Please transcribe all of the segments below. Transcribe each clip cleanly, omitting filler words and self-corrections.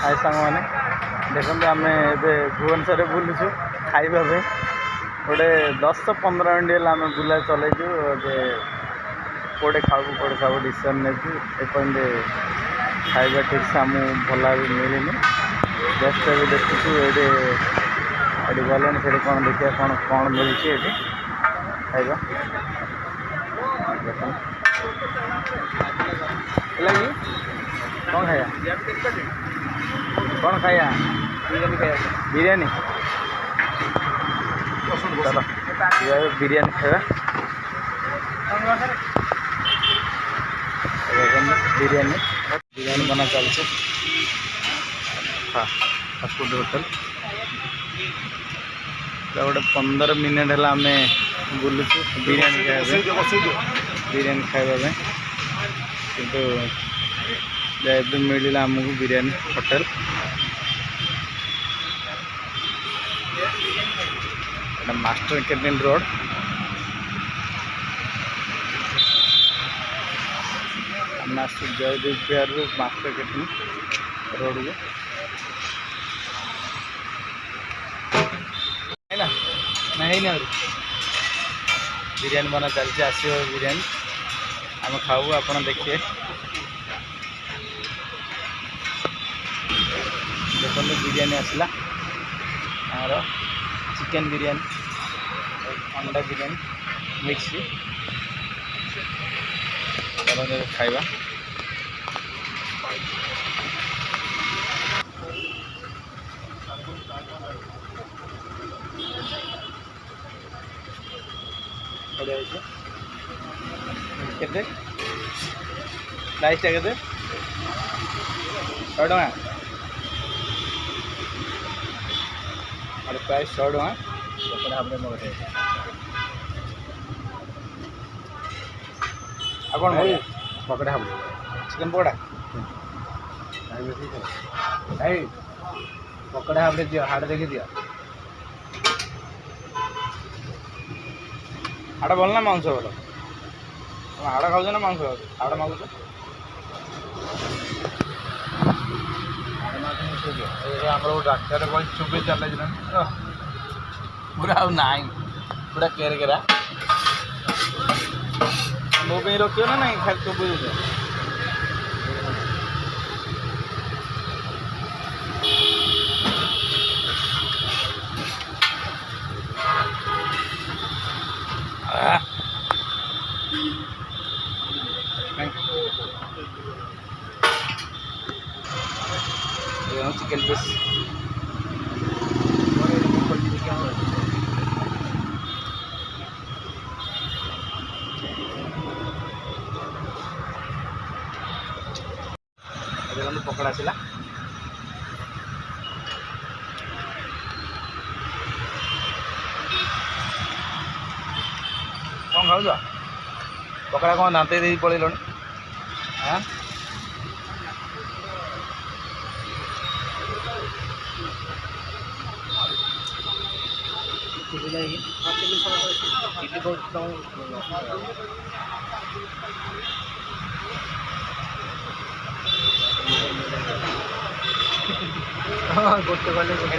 हाय सांग मैंने देखते आम भुवनेश्वर बुलूँ खाइबा गोटे 10-15 मिनट आम बुला चलैचु कौटे खाऊ डिसीजन नहीं खाइबा ठीक से आमको भल मिलनी जस्ट भी देखु ये गले से कौन देखिए कौन मिलूँ ये खाइबा लगी कौन खाया कौन खाया बिरयानी चलो बिरयानी खाया बिरयानी बना चलছে फास्ट फूड होटल गोटे 15 मिनट है आम बुलूँ बिरयानी खाइबा किंतु जब मिलला आमको biryani hotel master canteen road master Jaydev Vihar master canteen road को है ना बिरयानी बना चलती आसो बिरयानी आम खाऊ आप देखिए देखो बिरयानी आसला आर चिकेन बिरयानी अंडा बिरयानी मिक्स खाइबा केते प्राइस टा केते 100 टका और प्राइस 100 टका पकड़ा हमने मगे अब कौन पकड़ा हम चिकन पकड़ा भाई पकड़ा हमने दियो हाड़ देखी दियो हाड़ भल ना मांस भल हाड़ खाऊ ना मांस हाड़ मागुच आम गोटे डाक्तर कही चुपे चल पूरा ना पूरा केरे केरा मो पे रखियो ना नहीं खाली चुपे चिकन पीस पकड़ा आसला कौन खाऊ पकड़ा कौन दांत दे पड़े हाँ गोटे गले चिली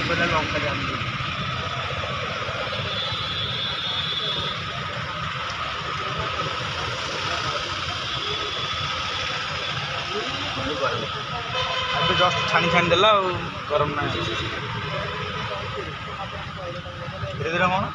गले लंका जान अब जस्ट छाणी छाणी देला गरम ना धीरे धीरे कौन